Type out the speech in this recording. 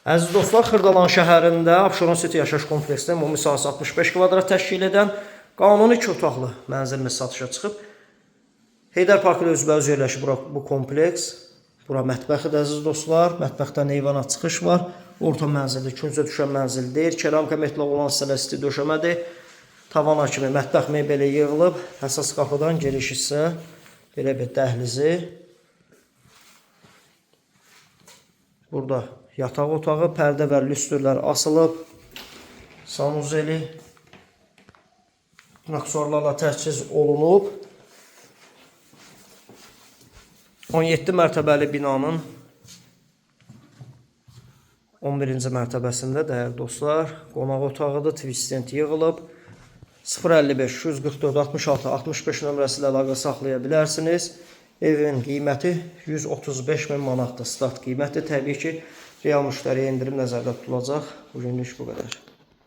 Əziz dostlar, Xırdalan şəhərində Abşeron City yaşayış kompleksində ümumi sahəsi 65 kvadrat təşkil edən qanuni 2 otaqlı mənzilimiz satışa çıxıb. Heydər Park ilə üzbəüz yerləşir bu kompleks. Bura mətbəxidir əziz dostlar. Mətbəxdən eyvana çıxış var. Orta mənzilli, küncə düşən mənzil deyil. Keramika metal olan hissələr isti döşəmədir. Tavana kimi mətbəx mebeli yığılıb. Əsas qapıdan giriş hissə belə bir dəhlizi. Burada yataq otağı, pərdə və lüstrlər asılıb. Sanuzeli aksesuarlarla təchiz olunub. 17 mərtəbəli binanın 11-ci mərtəbəsində dəyərli dostlar qonaq otağıdır, twist yığılıb. 055 144 66 65 nömrəsi ilə əlaqə saxlaya bilərsiniz. Evin qiyməti 135.000 manatdır. Start qiyməti təbii ki, real müştəriyə endirim nəzərdə tutulacaq. Bugünlük bu qədər.